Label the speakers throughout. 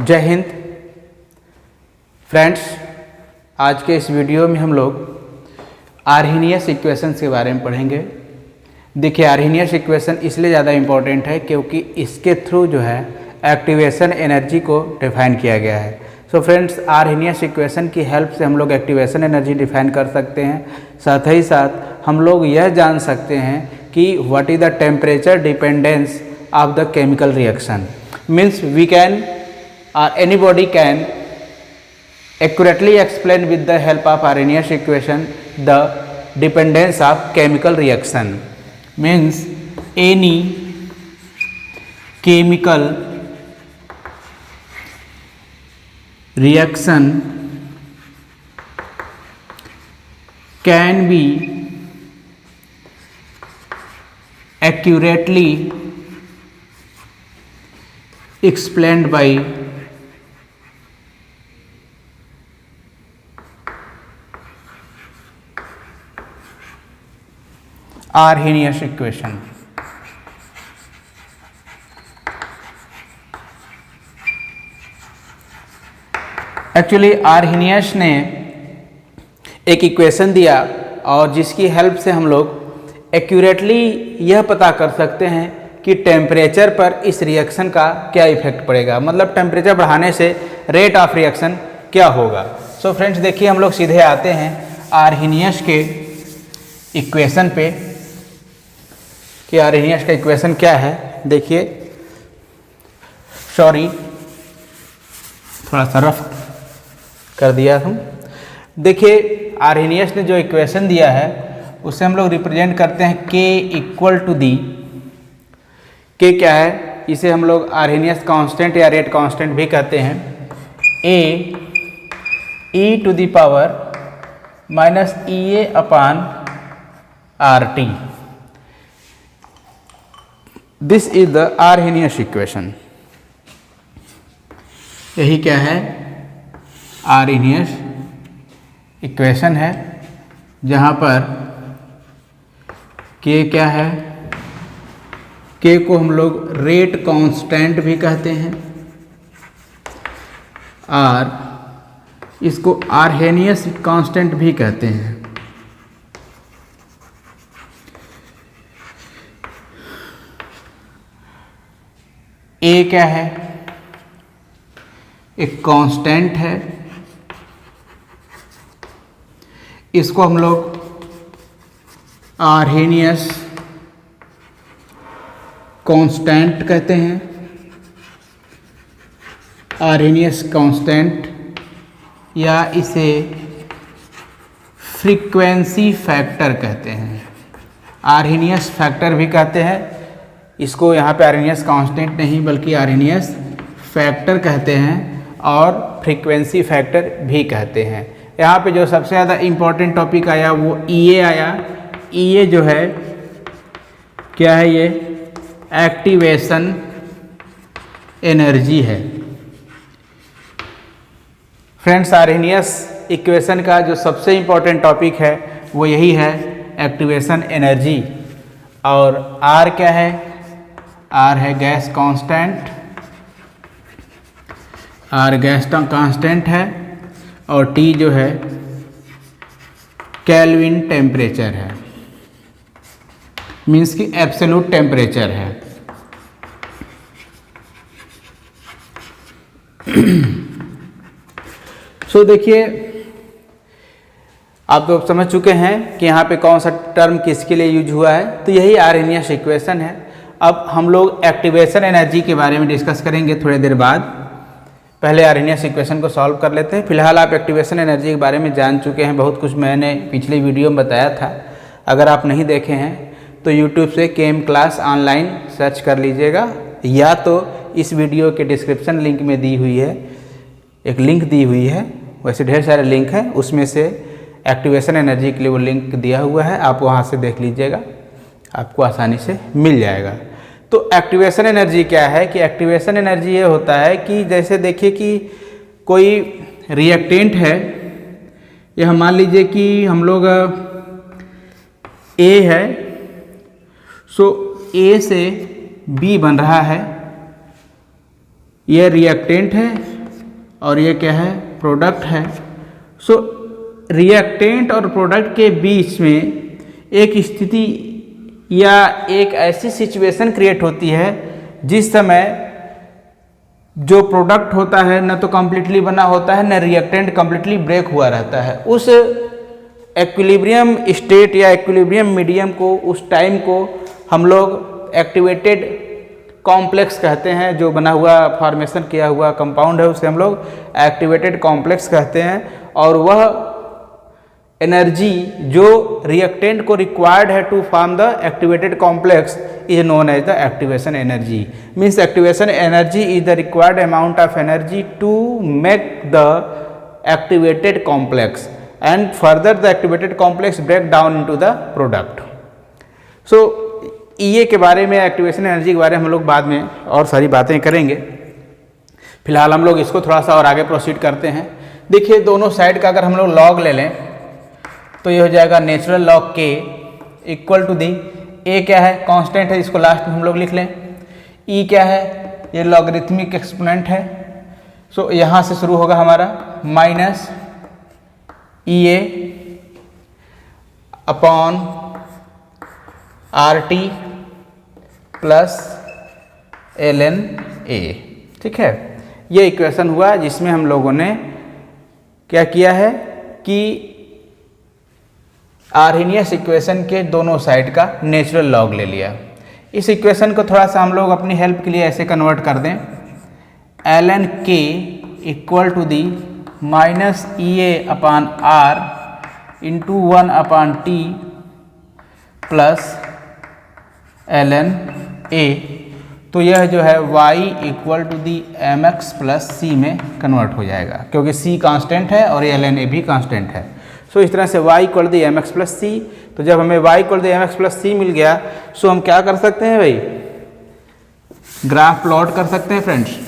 Speaker 1: जय हिंद फ्रेंड्स, आज के इस वीडियो में हम लोग आर्हेनियस इक्वेशंस के बारे में पढ़ेंगे। देखिए, आर्हेनियस इक्वेशन इसलिए ज़्यादा इम्पोर्टेंट है क्योंकि इसके थ्रू जो है एक्टिवेशन एनर्जी को डिफाइन किया गया है। सो फ्रेंड्स, आर्हेनियस इक्वेशन की हेल्प से हम लोग एक्टिवेशन एनर्जी डिफाइन कर सकते हैं। साथ ही साथ हम लोग यह जान सकते हैं कि what is the temperature dependence of the chemical reaction. Means we can or anybody can accurately explain with the help of Arrhenius equation the dependence of chemical reaction. Means any chemical reaction can be accurately explained by Arrhenius equation. Actually Arrhenius ने एक equation दिया और जिसकी help से हम लोग accurately यह पता कर सकते हैं कि टेम्परेचर पर इस रिएक्शन का क्या इफेक्ट पड़ेगा, मतलब टेम्परेचर बढ़ाने से रेट ऑफ रिएक्शन क्या होगा। सो फ्रेंड्स, देखिए हम लोग सीधे आते हैं आर्हेनियस के इक्वेशन पे कि आर्हेनियस का इक्वेशन क्या है। देखिए, सॉरी थोड़ा सा रफ कर दिया हम। देखिए, आर्हेनियस ने जो इक्वेशन दिया है उसे हम लोग रिप्रेजेंट करते हैं K equal to the. K क्या है, इसे हम लोग आर्हेनियस कांस्टेंट या रेट कांस्टेंट भी कहते हैं। A e to the power minus EA upon RT। This is the Arrhenius equation. यही क्या है, आर्हेनियस इक्वेशन है, जहाँ पर K क्या है, K को हम लोग रेट कांस्टेंट भी कहते हैं और इसको आर्हेनियस कांस्टेंट भी कहते हैं। A क्या है, एक कांस्टेंट है, इसको हम लोग आर्हेनियस कांस्टेंट कहते हैं, आर्हेनियस कांस्टेंट, या इसे फ्रीक्वेंसी फैक्टर कहते हैं, आर्हेनियस फैक्टर भी कहते हैं। इसको यहाँ पे आर्हेनियस कांस्टेंट नहीं बल्कि आर्हेनियस फैक्टर कहते हैं और फ्रीक्वेंसी फैक्टर भी कहते हैं। यहाँ पे जो सबसे ज़्यादा इम्पोर्टेंट टॉपिक आया वो EA आया। EA जो है क्या है, ये एक्टिवेशन एनर्जी है। फ्रेंड्स, आर्हेनियस इक्वेशन का जो सबसे इम्पोर्टेंट टॉपिक है वो यही है, एक्टिवेशन एनर्जी। और R क्या है, R है gas constant, R gas constant है, और T जो है केल्विन टेम्परेचर है, मीन्स कि एब्सोल्यूट टेम्परेचर है। सो देखिए, आप तो समझ चुके हैं कि यहाँ पे कौन सा टर्म किसके लिए यूज हुआ है। तो यही आर्हेनियस इक्वेशन है। अब हम लोग एक्टिवेशन एनर्जी के बारे में डिस्कस करेंगे थोड़ी देर बाद। पहले आर्हेनियस इक्वेशन को सॉल्व कर लेते हैं। फिलहाल आप एक्टिवेशन एनर्जी के बारे में जान चुके हैं, बहुत कुछ मैंने पिछले वीडियो में बताया था। अगर आप नहीं देखे हैं तो यूट्यूब से केम क्लास ऑनलाइन सर्च कर लीजिएगा, या तो इस वीडियो के डिस्क्रिप्शन लिंक में दी हुई है, एक लिंक दी हुई है, वैसे ढेर सारे लिंक हैं, उसमें से एक्टिवेशन एनर्जी के लिए वो लिंक दिया हुआ है, आप वहाँ से देख लीजिएगा, आपको आसानी से मिल जाएगा। तो एक्टिवेशन एनर्जी क्या है कि एक्टिवेशन एनर्जी ये होता है कि जैसे देखिए कि कोई रिएक्टेंट है, यह मान लीजिए कि हम लोग ए है, सो ए से बी बन रहा है, ये रिएक्टेंट है और ये क्या है, प्रोडक्ट है। सो रिएक्टेंट और प्रोडक्ट के बीच में एक स्थिति या एक ऐसी सिचुएशन क्रिएट होती है जिस समय जो प्रोडक्ट होता है न तो कम्प्लीटली बना होता है, न रिएक्टेंट कम्प्लीटली ब्रेक हुआ रहता है। उस एक्विलिब्रियम स्टेट या एक्विलिब्रियम मीडियम को, उस टाइम को हम लोग एक्टिवेटेड कॉम्प्लेक्स कहते हैं। जो बना हुआ फॉर्मेशन किया हुआ कंपाउंड है उसे हम लोग एक्टिवेटेड कॉम्प्लेक्स कहते हैं। और वह एनर्जी जो रिएक्टेंट को रिक्वायर्ड है to form the activated complex is known as the activation energy. Means activation energy is the required amount of energy to make the activated complex and further the activated complex break down into the product. So ये के बारे में, activation energy के बारे में हम लोग बाद में और सारी बातें करेंगे। फिलहाल हम लोग इसको थोड़ा सा और आगे प्रोसीड करते हैं। देखिए दोनों साइड का अगर हम लोग लॉग ले लें तो ये हो जाएगा नेचुरल लॉग के इक्वल टू दी, ए क्या है, कांस्टेंट है, इसको लास्ट में हम लोग लिख लें। ई क्या है, ये लॉगरिथमिक एक्सपोनेंट है। सो यहाँ से शुरू होगा हमारा minus E A upon R T plus L N A. ठीक है, ये इक्वेशन हुआ जिसमें हम लोगों ने क्या किया है कि आर्हेनियस इक्वेशन के दोनों साइड का नेचुरल लॉग ले लिया। इस इक्वेशन को थोड़ा सा हम लोग अपनी हेल्प के लिए ऐसे कन्वर्ट कर दें, L N K equal to the minus E A upon R into 1 upon T plus L N A. तो यह जो है y equal to the M X plus C में कन्वर्ट हो जाएगा, क्योंकि c कांस्टेंट है और एल एन ए भी कांस्टेंट है। सो इस तरह से y equal to the M X plus C. तो जब हमें y equal to the M X plus C मिल गया, सो हम क्या कर सकते हैं भाई, ग्राफ प्लॉट कर सकते हैं फ्रेंड्स।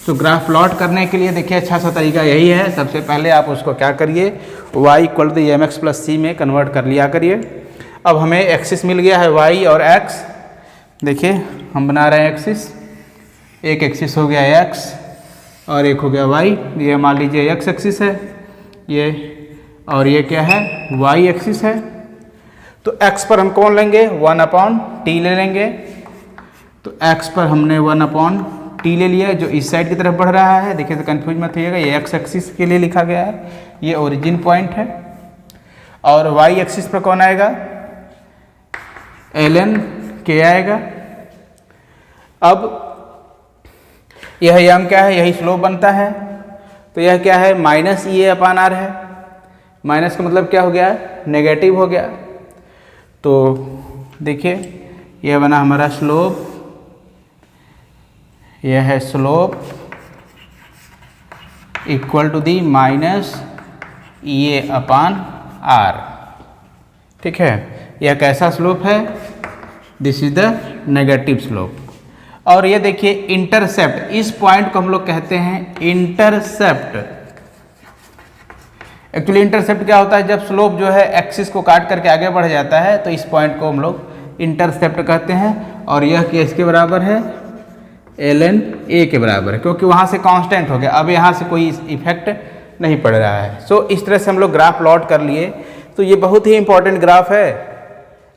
Speaker 1: तो ग्राफ प्लॉट करने के लिए देखिए अच्छा सा तरीका यही है। सबसे पहले आप उसको क्या करिए, y equal to the M X plus C में कन्वर्ट कर लिया करिए। अब हमें एक्सिस मिल गया है y और x। देखिए हम बना रहे हैं एक्सिस, एक एक्सिस हो गया x और एक हो गया y। ये मान लीजिए x एक्सिस है ये, और ये क्या है, y एक्सिस है। तो x पर हम कौन लेंगे, 1 अपॉन टी ले लेंगे। तो x पर हमने 1 अपॉन टी ले लिया, जो इस साइड की तरफ बढ़ रहा है। देखिए तो कंफ्यूज मत होइएगा, ये x एक्सिस के लिए लिखा गया है, ये ओरिजिन पॉइंट है। और y एक्सिस पर कौन आएगा, ln के आएगा। अब यह यम क्या है, यही स्लोप बनता है। तो यह क्या है, minus E A upon R है। माइनस का मतलब क्या हो गया, नेगेटिव हो गया। तो देखिए यह बना हमारा स्लोप, यह है slope equal to the minus E A upon R. ठीक है, यह कैसा स्लोप है, this is the negative slope. और ये देखिए इंटरसेप्ट, इस पॉइंट को हम लोग कहते हैं इंटरसेप्ट। एक्चुअली इंटरसेप्ट क्या होता है, जब स्लोप जो है एक्सिस को काट करके आगे बढ़ जाता है तो इस पॉइंट को हम लोग इंटरसेप्ट कहते हैं। और यह केस के बराबर है, एल एन ए के बराबर है, क्योंकि वहाँ से कांस्टेंट हो गया, अब यहाँ से कोई इफेक्ट नहीं पड़ रहा है। सो इस तरह से हम लोग ग्राफ प्लॉट कर लिए। तो ये बहुत ही इंपॉर्टेंट ग्राफ है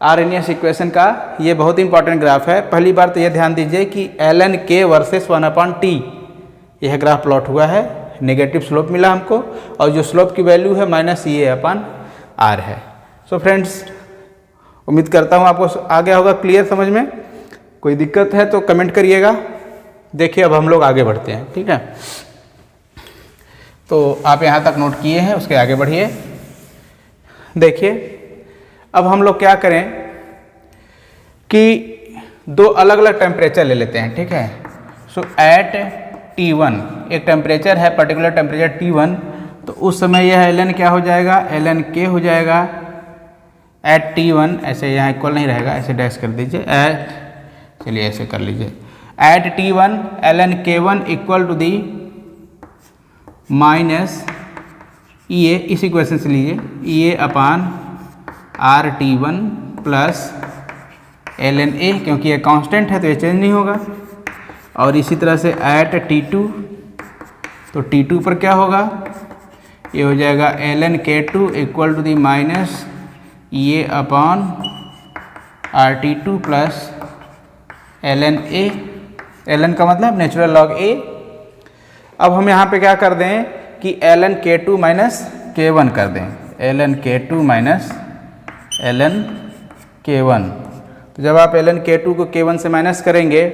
Speaker 1: आर्हेनियस इक्वेशन का, ये बहुत इंपॉर्टेंट ग्राफ है। पहली बार तो ये ध्यान दीजिए कि एल एन के वर्सेस 1 अपॉन टी, यह ग्राफ प्लॉट हुआ है। नेगेटिव स्लोप मिला हमको और जो स्लोप की वैल्यू है minus E A upon R है। सो फ्रेंड्स, उम्मीद करता हूँ आपको आ गया होगा क्लियर समझ में। कोई दिक्कत है तो कमेंट करिएगा। देखिए अब हम लोग आगे बढ़ते हैं, ठीक है। तो आप यहाँ तक नोट किए हैं, उसके आगे बढ़िए। देखिए अब हम लोग क्या करें कि दो अलग अलग टेम्परेचर ले लेते हैं, ठीक है। सो एट T1 एक टेम्परेचर है, पर्टिकुलर टेम्परेचर T1, तो उस समय यह एल एन क्या हो जाएगा, एल एन के हो जाएगा एट T1। ऐसे यहाँ इक्वल नहीं रहेगा, ऐसे डैश कर दीजिए, एट, चलिए ऐसे कर लीजिए, at T1 L N K1 equal to the minus E A, इस इक्वेशन से लीजिए, E A upon R T1 plus L N A, क्योंकि ये कांस्टेंट है तो ये चेंज नहीं होगा, और इसी तरह से एट T2, तो T2 पर क्या होगा, ये हो जाएगा ln K2 equal to the minus ये upon RT2 plus ln A, ln का मतलब नेचुरल लॉग A। अब हम यहाँ पे क्या कर दें कि ln K2 माइनस K1 कर दें, ln K2 minus ln K1। तो जब आप ln K2 को K1 से माइनस करेंगे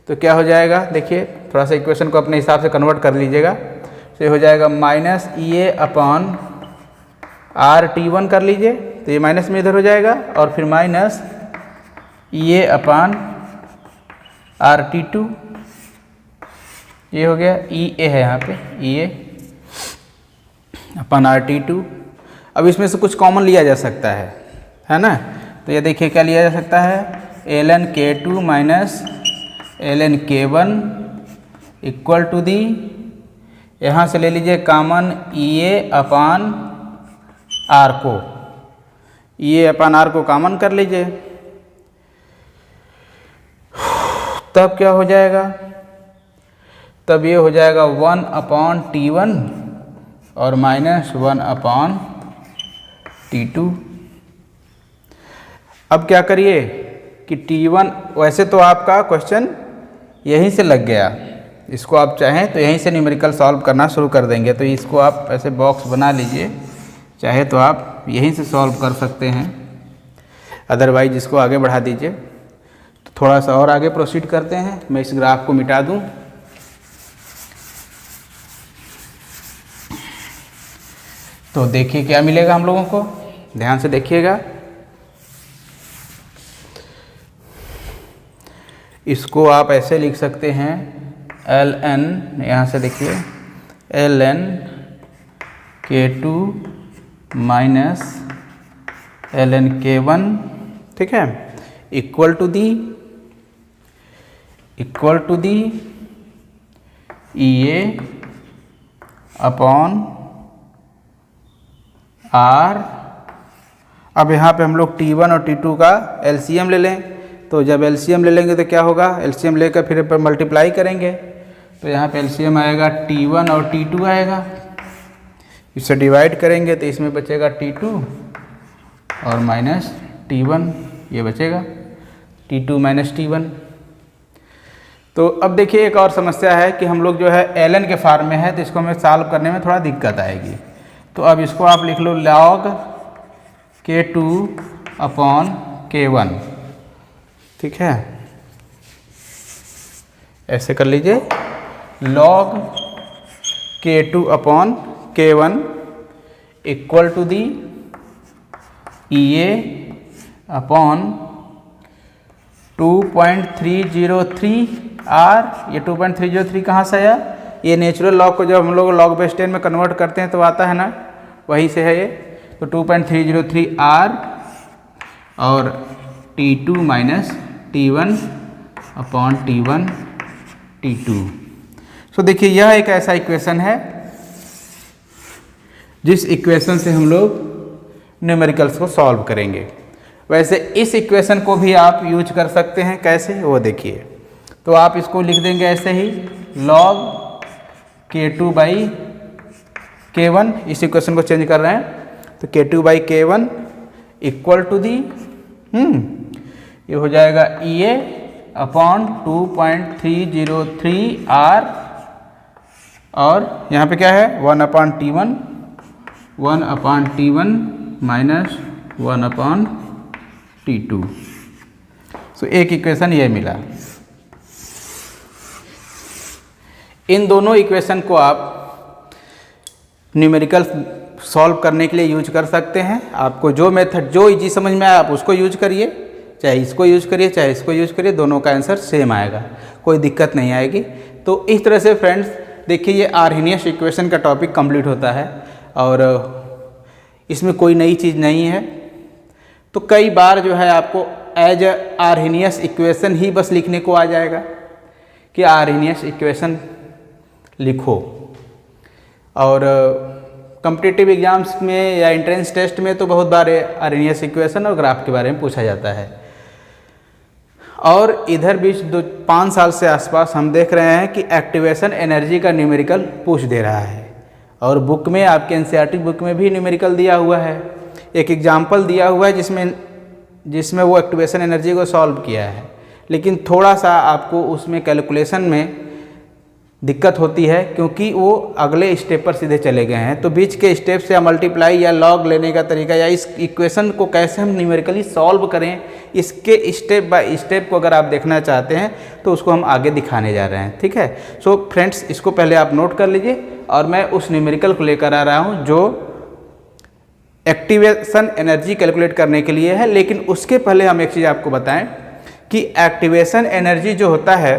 Speaker 1: तो क्या हो जाएगा, देखिए थोड़ा सा इक्वेशन को अपने हिसाब से कन्वर्ट कर लीजिएगा। तो ये हो जाएगा माइनस ये अपॉन RT1 कर लीजिए, तो ये माइनस में इधर हो जाएगा, और फिर माइनस ये अपॉन RT2, ये हो गया EA है यहाँ पे, EA अपॉन RT2। अब इसमें से कुछ कॉमन लिया जा सकता है ना, तो ये देखिए क्या लिया जा सकता है, ln K2 minus ln K1 equal to the, यहाँ से ले लीजिए कॉमन EA अपान R को, EA अपान R को कॉमन कर लीजिए, तब क्या हो जाएगा, तब ये हो जाएगा 1 अपॉन T1 और माइनस 1 अपॉन T2। अब क्या करिए कि T1, वैसे तो आपका क्वेश्चन यहीं से लग गया, इसको आप चाहें तो यहीं से न्यूमेरिकल सॉल्व करना शुरू कर देंगे, तो इसको आप ऐसे बॉक्स बना लीजिए, चाहे तो आप यहीं से सॉल्व कर सकते हैं, अदरवाइज इसको आगे बढ़ा दीजिए। तो थोड़ा सा और आगे प्रोसीड करते हैं, मैं इस ग्राफ को मिटा दूं। तो देखिए क्या मिलेगा हम लोगों को, ध्यान से देखिएगा। इसको आप ऐसे लिख सकते हैं ln, यहाँ से देखिए ln K2 minus ln K1, ठीक है, equal to the EA upon R। अब यहाँ पे हम लोग T1 और T2 का LCM ले लें, तो जब LCM ले लेंगे तो क्या होगा, LCM लेकर फिर पर मल्टीप्लाई करेंगे, तो यहाँ पे LCM आएगा T1 और T2 आएगा, इससे डिवाइड करेंगे तो इसमें बचेगा T2 और माइनस T1, ये बचेगा T2 माइनस T1। तो अब देखिए एक और समस्या है कि हम लोग जो है ln के फॉर्म में है, तो इसको हमें सॉल्व करने में थोड़ा दिक्कत आएगी। तो अब इसको आप लिख लो log K2 अपॉन K1, ठीक है, ऐसे कर लीजिए, log K2 upon K1 equal to the EA upon 2.303 R। ये 2.303 कहाँ से आया, ये नेचुरल लॉग को जब हम लोग लॉग बेस 10 में कन्वर्ट करते हैं तो आता है ना, वहीं से है ये। तो 2.303 R और T2 minus T1 upon T1 T2। सो देखिए यह एक ऐसा इक्वेशन है जिस इक्वेशन से हम लोग न्यूमेरिकल्स को सॉल्व करेंगे। वैसे इस इक्वेशन को भी आप यूज कर सकते हैं, कैसे वो देखिए। तो आप इसको लिख देंगे ऐसे ही, log K2 बाई K1, इस इक्वेशन को चेंज कर रहे हैं, तो K2 by K1 equal to दी ये हो जाएगा EA अपॉन 2.303 R, और यहाँ पे क्या है 1 upon T1 minus 1 upon T2। सो एक इक्वेशन ये मिला। इन दोनों इक्वेशन को आप न्यूमेरिकल सॉल्व करने के लिए यूज कर सकते हैं। आपको जो मेथड जो इजी समझ में आए आप उसको यूज करिए, चाहे इसको यूज करिए चाहे इसको यूज करिए, दोनों का आंसर सेम आएगा, कोई दिक्कत नहीं आएगी। तो इस तरह से फ्रेंड्स देखिए ये आर्हेनियस इक्वेशन का टॉपिक कंप्लीट होता है और इसमें कोई नई चीज़ नहीं है। तो कई बार जो है आपको एज आर्हेनियस इक्वेशन ही बस लिखने को आ जाएगा कि आर्हेनियस इक्वेशन लिखो, और कॉम्पिटिटिव एग्जाम्स में या एंट्रेंस टेस्ट में तो बहुत बार आर्हेनियस इक्वेशन और ग्राफ के बारे में पूछा जाता है। और इधर बीच 5 साल से आसपास हम देख रहे हैं कि एक्टिवेशन एनर्जी का न्यूमेरिकल पूछ दे रहा है, और बुक में आपके एनसीईआरटी बुक में भी न्यूमेरिकल दिया हुआ है, एक एग्जाम्पल दिया हुआ है जिसमें वो एक्टिवेशन एनर्जी को सॉल्व किया है, लेकिन थोड़ा सा आपको उसमें कैलकुलेशन में दिक्कत होती है क्योंकि वो अगले स्टेप पर सीधे चले गए हैं। तो बीच के स्टेप से मल्टीप्लाई या लॉग लेने का तरीका या इस इक्वेशन को कैसे हम न्यूमेरिकली सॉल्व करें, इसके स्टेप बाय स्टेप को अगर आप देखना चाहते हैं तो उसको हम आगे दिखाने जा रहे हैं। ठीक है, सो फ्रेंड्स, इसको पहले आप नोट कर लीजिए और मैं उस न्यूमेरिकल को लेकर आ रहा हूँ जो एक्टिवेशन एनर्जी कैलकुलेट करने के लिए है। लेकिन उसके पहले हम एक चीज़ आपको बताएं कि एक्टिवेशन एनर्जी जो होता है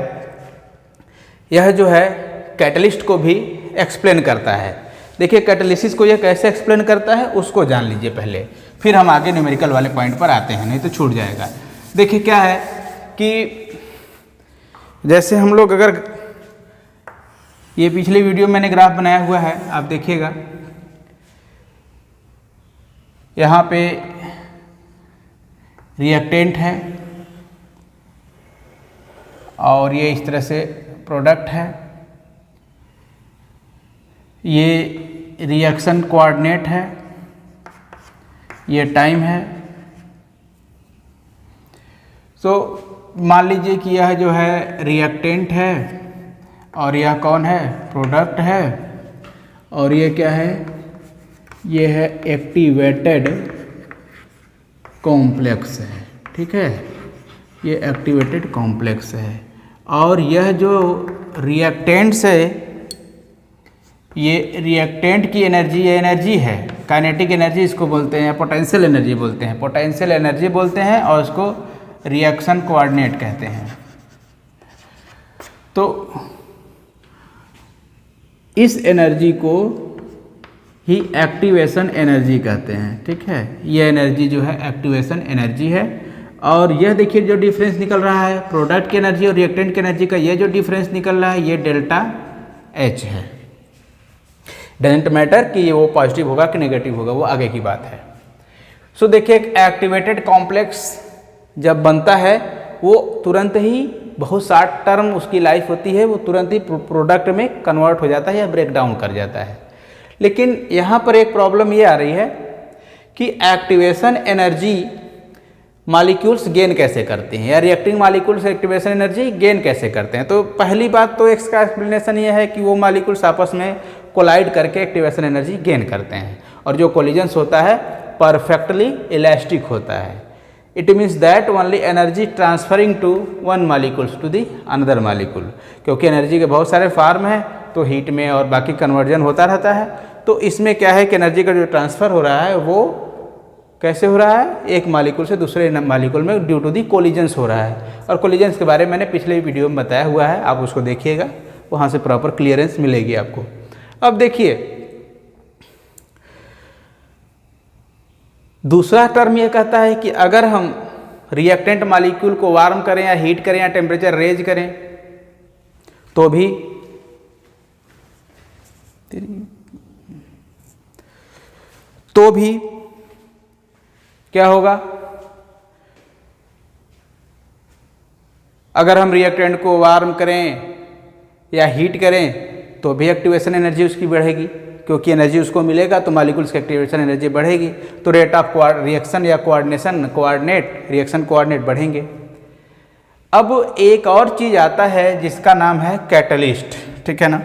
Speaker 1: यह जो है कैटलिस्ट को भी एक्सप्लेन करता है। देखिए कैटलिसिस को यह कैसे एक्सप्लेन करता है उसको जान लीजिए पहले, फिर हम आगे न्यूमेरिकल वाले पॉइंट पर आते हैं, नहीं तो छूट जाएगा। देखिए क्या है कि जैसे हम लोग अगर ये पिछले वीडियो में मैंने ग्राफ बनाया हुआ है, आप देखिएगा यहाँ पे रिएक्टेंट है और ये इस तरह से प्रोडक्ट है, ये रिएक्शन कोऑर्डिनेट है, ये टाइम है। तो मान लीजिए कि यह जो है रिएक्टेंट है और यह कौन है, प्रोडक्ट है, और ये क्या है, ये है एक्टिवेटेड कॉम्प्लेक्स है। ठीक है, ये एक्टिवेटेड कॉम्प्लेक्स है और यह जो रिएक्टेंट्स है, ये रिएक्टेंट की एनर्जी, ये एनर्जी है, काइनेटिक एनर्जी इसको बोलते हैं, पोटेंशियल एनर्जी बोलते हैं, पोटेंशियल एनर्जी बोलते हैं और इसको रिएक्शन कोऑर्डिनेट कहते हैं। तो इस एनर्जी को ही एक्टिवेशन एनर्जी कहते हैं। ठीक है, ये एनर्जी जो है एक्टिवेशन एनर्जी है। और यह देखिए जो डिफरेंस निकल रहा है प्रोडक्ट की एनर्जी और रिएक्टेंट की एनर्जी का, ये जो डिफरेंस निकल रहा है ये डेल्टा एच है। डजेंट मैटर कि ये वो पॉजिटिव होगा कि नेगेटिव होगा, वो आगे की बात है। सो देखिए एक एक्टिवेटेड कॉम्प्लेक्स जब बनता है वो तुरंत ही, बहुत शॉर्ट टर्म उसकी लाइफ होती है, वो तुरंत ही प्रोडक्ट में कन्वर्ट हो जाता है या ब्रेक डाउन कर जाता है। लेकिन यहाँ पर एक प्रॉब्लम ये आ रही है कि एक्टिवेशन एनर्जी मॉलिक्यूल्स गेन कैसे करते हैं, या reacting molecules activation energy gain कैसे करते हैं। तो पहली बात तो इसका एक्सप्लेनेशन ये है कि वो मॉलिक्यूल्स आपस में कोलाइड करके एक्टिवेशन एनर्जी गेन करते हैं, और जो कोलिजन्स होता है परफेक्टली इलास्टिक होता है। It means that only energy transferring to one molecules to the another molecule, क्योंकि एनर्जी के बहुत सारे फॉर्म हैं तो हीट में और बाकी कन्वर्जन होता रहता है। तो इसमें क्या है कि एनर्जी का जो ट्रांसफ़र हो रहा है वो कैसे हो रहा है, एक मॉलिक्यूल से दूसरे मॉलिक्यूल में ड्यू टू दी कोलिजन्स हो रहा है। और कोलिजन्स के बारे में मैंने पिछले वीडियो में बताया हुआ है, आप उसको देखिएगा, वहाँ से प्रॉपर क्लियरेंस मिलेगी आपको। अब देखिए दूसरा टर्म ये कहता है कि अगर हम रिएक्टेंट मॉलिक्यूल को वार्म करें या हीट करें या टेम्परेचर रेज करें तो भी क्या होगा, अगर हम रिएक्टेंट को वार्म करें या हीट करें तो भी एक्टिवेशन एनर्जी उसकी बढ़ेगी, क्योंकि एनर्जी उसको मिलेगा तो मॉलिक्यूल्स की एक्टिवेशन एनर्जी बढ़ेगी, तो रेट ऑफ रिएक्शन या रिएक्शन कोऑर्डिनेट बढ़ेंगे। अब एक और चीज़ आता है जिसका नाम है कैटलिस्ट। ठीक है ना,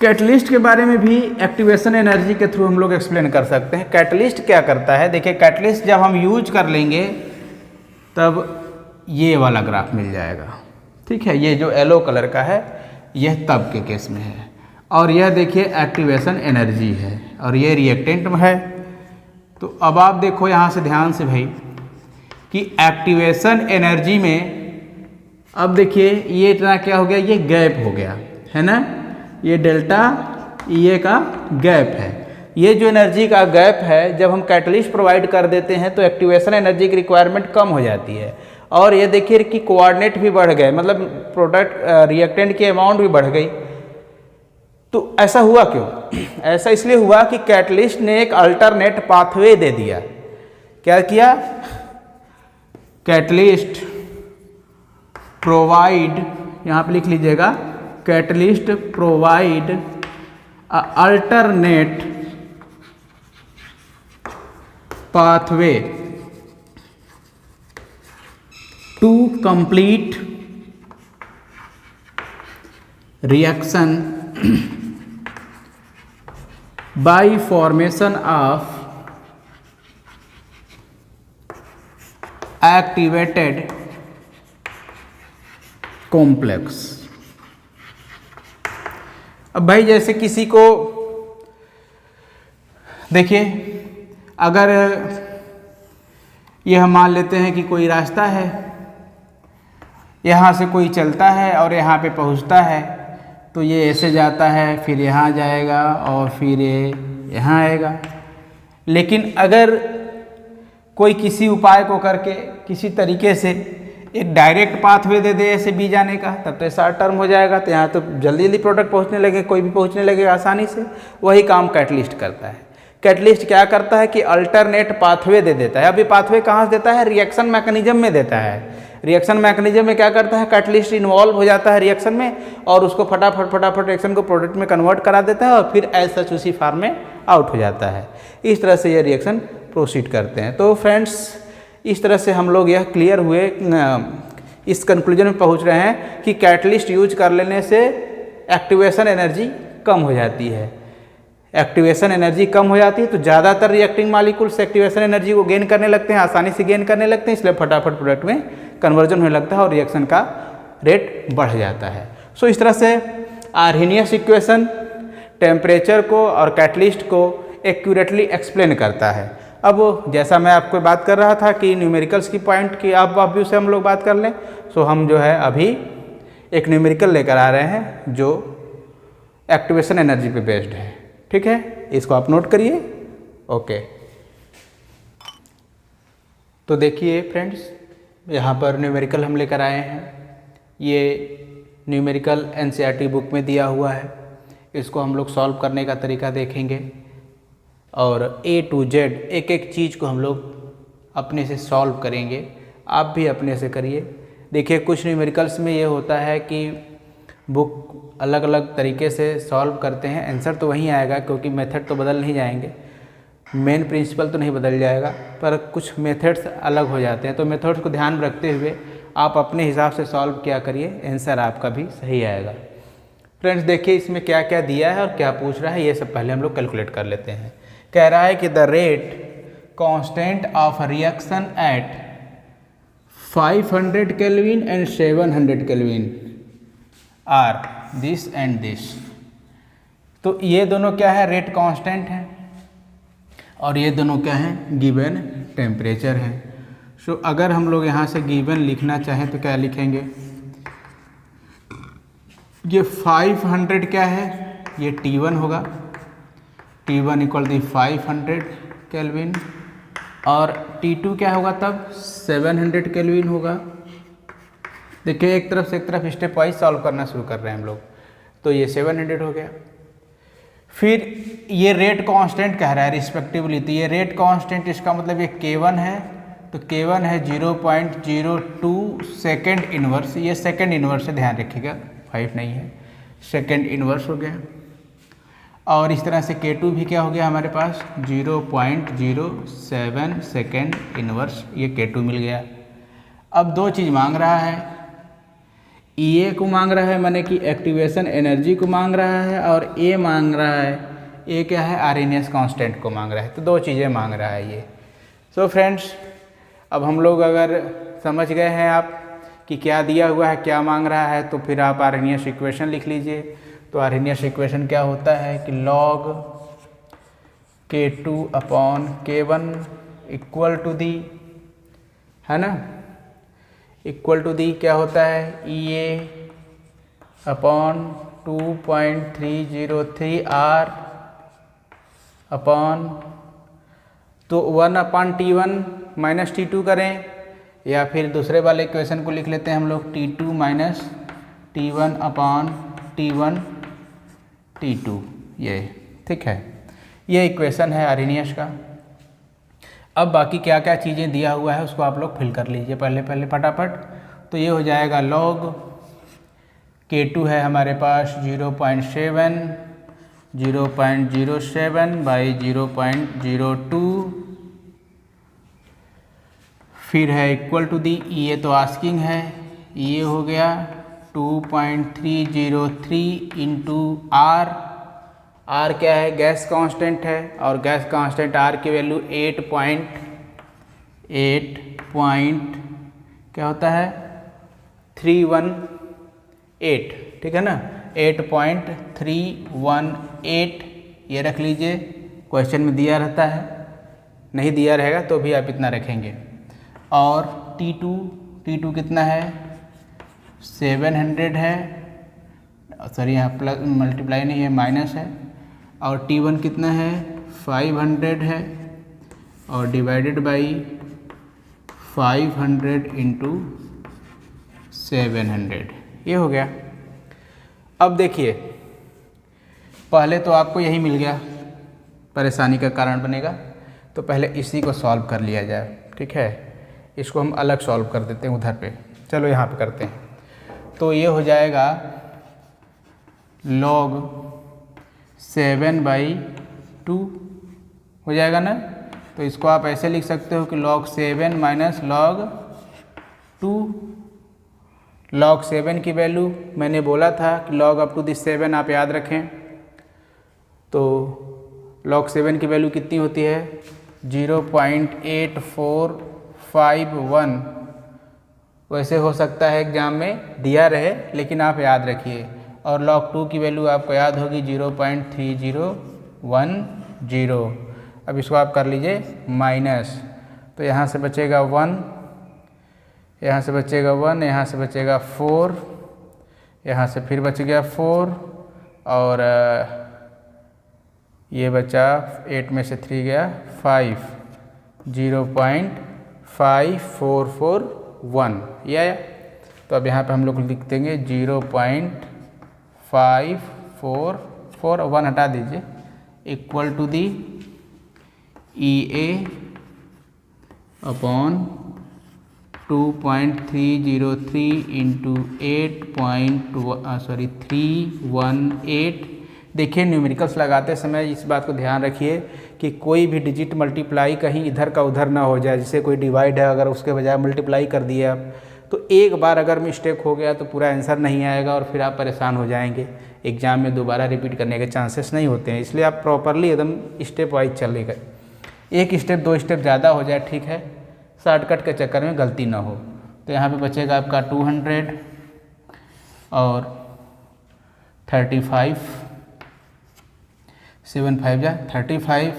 Speaker 1: कैटलिस्ट के बारे में भी एक्टिवेशन एनर्जी के थ्रू हम लोग एक्सप्लेन कर सकते हैं। कैटलिस्ट क्या करता है, देखिए कैटलिस्ट जब हम यूज कर लेंगे तब ये वाला ग्राफ मिल जाएगा। ठीक है, ये जो येलो कलर का है यह तब के केस में है, और यह देखिए एक्टिवेशन एनर्जी है और ये रिएक्टेंट में है। तो अब आप देखो यहाँ से ध्यान से भाई कि एक्टिवेशन एनर्जी में अब देखिए ये इतना क्या हो गया, ये गैप हो गया है ना, ये डेल्टा ये का गैप है। ये जो एनर्जी का गैप है, जब हम कैटलिस्ट प्रोवाइड कर देते हैं तो एक्टिवेशन एनर्जी की रिक्वायरमेंट कम हो जाती है। और ये देखिए कि कोऑर्डिनेट भी बढ़ गए, मतलब प्रोडक्ट रिएक्टेंट की अमाउंट भी बढ़ गई। तो ऐसा हुआ क्यों? ऐसा इसलिए हुआ कि कैटलिस्ट ने एक अल्टरनेट पाथवे दे दिया। क्या किया? कैटलिस्ट प्रोवाइड, यहाँ पे लिख लीजिएगा, catalyst provide alternate pathway to complete reaction by formation of activated complex। अब भाई जैसे किसी को देखिए, अगर यह मान लेते हैं कि कोई रास्ता है, यहाँ से कोई चलता है और यहाँ पे पहुँचता है, तो ये ऐसे जाता है, फिर यहाँ जाएगा और फिर ये यहाँ आएगा। लेकिन अगर कोई किसी उपाय को करके किसी तरीके से एक डायरेक्ट पाथवे दे दे ऐसे बी जाने का, तब तो शॉर्ट टर्म हो जाएगा, तो यहाँ तो जल्दी जल्दी प्रोडक्ट पहुँचने लगे, कोई भी पहुँचने लगेगा आसानी से। वही काम कैटलिस्ट करता है। कैटलिस्ट क्या करता है कि अल्टरनेट पाथवे दे देता है। अभी पाथवे कहाँ से देता है? रिएक्शन मैकेनिज्म में देता है। रिएक्शन मैकेनिज्म में क्या करता है? कैटलिस्ट इन्वॉल्व हो जाता है रिएक्शन में और उसको फटाफट रिएक्शन को प्रोडक्ट में कन्वर्ट करा देता है और फिर एज सच उसी फार्म में आउट हो जाता है। इस तरह से ये रिएक्शन प्रोसीड करते हैं। तो फ्रेंड्स, इस तरह से हम लोग यह क्लियर हुए, इस कंक्लूजन में पहुँच रहे हैं कि कैटलिस्ट यूज कर लेने से एक्टिवेशन एनर्जी कम हो जाती है। एक्टिवेशन एनर्जी कम हो जाती है तो ज़्यादातर रिएक्टिंग मॉलिक्यूल्स एक्टिवेशन एनर्जी को गेन करने लगते हैं, आसानी से गेन करने लगते हैं, इसलिए फटाफट प्रोडक्ट में कन्वर्जन होने लगता है और रिएक्शन का रेट बढ़ जाता है। सो इस तरह से आर्हेनियस इक्वेशन टेम्परेचर को और कैटलिस्ट को एक्यूरेटली एक्सप्लेन करता है। अब जैसा मैं आपको बात कर रहा था कि न्यूमेरिकल्स की पॉइंट की आप व्यू से हम लोग बात कर लें, सो हम जो है अभी एक न्यूमेरिकल लेकर आ रहे हैं जो एक्टिवेशन एनर्जी पे बेस्ड है। ठीक है, इसको आप नोट करिए। ओके, तो देखिए फ्रेंड्स, यहाँ पर न्यूमेरिकल हम लेकर आए हैं। ये न्यूमेरिकल एनसीईआरटी बुक में दिया हुआ है। इसको हम लोग सॉल्व करने का तरीका देखेंगे और A to Z एक एक चीज़ को हम लोग अपने से सॉल्व करेंगे। आप भी अपने से करिए। देखिए, कुछ न्यूमेरिकल्स में ये होता है कि बुक अलग अलग तरीके से सॉल्व करते हैं, आंसर तो वहीं आएगा क्योंकि मेथड तो बदल नहीं जाएंगे, मेन प्रिंसिपल तो नहीं बदल जाएगा, पर कुछ मेथड्स अलग हो जाते हैं। तो मेथड्स को ध्यान में रखते हुए आप अपने हिसाब से सॉल्व किया करिए, आंसर आपका भी सही आएगा। फ्रेंड्स देखिए, इसमें क्या क्या दिया है और क्या पूछ रहा है, ये सब पहले हम लोग कैलकुलेट कर लेते हैं। कह रहा है कि the rate constant of reaction at 500 kelvin and 700 kelvin are this and this. तो ये दोनों क्या है? रेट कांस्टेंट है और ये दोनों क्या है? गिवन टेम्परेचर है। सो अगर हम लोग यहाँ से गिवन लिखना चाहें तो क्या लिखेंगे? ये 500 क्या है? ये T1 होगा, T1 इक्वल टू 500 केल्विन, और T2 क्या होगा तब? 700 केल्विन होगा। देखिए, एक तरफ से एक तरफ स्टेप वाइज सॉल्व करना शुरू कर रहे हैं हम लोग। तो ये 700 हो गया। फिर ये रेट कांस्टेंट कह रहा है रिस्पेक्टिवली, तो ये रेट कांस्टेंट इसका मतलब ये K1 है, तो K1 है 0.02 सेकेंड इनवर्स। ये सेकेंड इनवर्स है, ध्यान रखिएगा, 5 नहीं है, सेकेंड इनवर्स हो गया। और इस तरह से K2 भी क्या हो गया हमारे पास? 0.07 सेकेंड इनवर्स, ये K2 मिल गया। अब दो चीज़ मांग रहा है, EA को मांग रहा है, माने कि एक्टिवेशन एनर्जी को मांग रहा है, और A मांग रहा है, A क्या है? आरएनएस कांस्टेंट को मांग रहा है। तो दो चीज़ें मांग रहा है ये। सो फ्रेंड्स, अब हम लोग अगर समझ गए हैं आप कि क्या दिया हुआ है, क्या मांग रहा है, तो फिर आप आरएनएस इक्वेशन लिख लीजिए। तो आरएनएस इक्वेशन क्या होता है कि log K2 upon K1 equal to the, है ना, इक्वल टू दी क्या होता है? EA अपॉन 2.303 R अपॉन, तो 1 अपॉन T1 माइनस T2 करें, या फिर दूसरे वाले इक्वेशन को लिख लेते हैं हम लोग, T2 minus T1 upon T1 T2, ये ठीक है। ये इक्वेशन है आरएनएस का। अब बाकी क्या क्या चीज़ें दिया हुआ है उसको आप लोग फिल कर लीजिए पहले फटाफट। तो ये हो जाएगा log K2 है हमारे पास 0.7 बाई 0.02, फिर है इक्वल टू दी ये तो आस्किंग है, ये हो गया 2.303 इंटू आर। आर क्या है? गैस कांस्टेंट है, और गैस कांस्टेंट आर की वैल्यू 8 क्या होता है 318, ठीक है ना, 8.318 ये रख लीजिए। क्वेश्चन में दिया रहता है, नहीं दिया रहेगा तो भी आप इतना रखेंगे। और T2 कितना है 700 है, सॉरी यहाँ प्लस मल्टीप्लाई नहीं है माइनस है। और T1 कितना है 500 है, और डिवाइडेड बाई 500 इंटू 700 ये हो गया। अब देखिए पहले तो आपको यही मिल गया, परेशानी का कारण बनेगा, तो पहले इसी को सॉल्व कर लिया जाए, ठीक है। इसको हम अलग सॉल्व कर देते हैं उधर पे, चलो यहाँ पे करते हैं। तो ये हो जाएगा log 7/2 हो जाएगा ना। तो इसको आप ऐसे लिख सकते हो कि log 7 माइनस log 2। log 7 की वैल्यू मैंने बोला था कि log अप टू दी 7 आप याद रखें, तो log 7 की वैल्यू कितनी होती है 0.8451। वैसे हो सकता है एग्जाम में दिया रहे, लेकिन आप याद रखिए। और log 2 की वैल्यू आपको याद होगी 0.3010। अब इसको आप कर लीजिए माइनस, तो यहाँ से बचेगा 1, यहाँ से बचेगा 1, यहाँ से बचेगा 4, यहाँ से फिर बच गया 4, और ये बचा 8 में से 3 गया 5, 0.5441 ये आया। तो अब यहाँ पे हम लोग लिख देंगे 0.544, 1 हटा दीजिए, equal to the EA upon 2.303 into 318। देखिए न्यूमेरिकल्स लगाते समय इस बात को ध्यान रखिए कि कोई भी डिजिट मल्टीप्लाई कहीं इधर का उधर ना हो जाए। जैसे कोई डिवाइड है, अगर उसके बजाय मल्टीप्लाई कर दिए आप, तो एक बार अगर मिस्टेक हो गया तो पूरा आंसर नहीं आएगा और फिर आप परेशान हो जाएंगे। एग्जाम में दोबारा रिपीट करने के चांसेस नहीं होते हैं, इसलिए आप प्रॉपरली एकदम स्टेप वाइज चलेगा। एक स्टेप 2 स्टेप ज़्यादा हो जाए ठीक है, शॉर्टकट के चक्कर में गलती ना हो। तो यहाँ पे बचेगा आपका 200 और 35, 7 5 जा 35,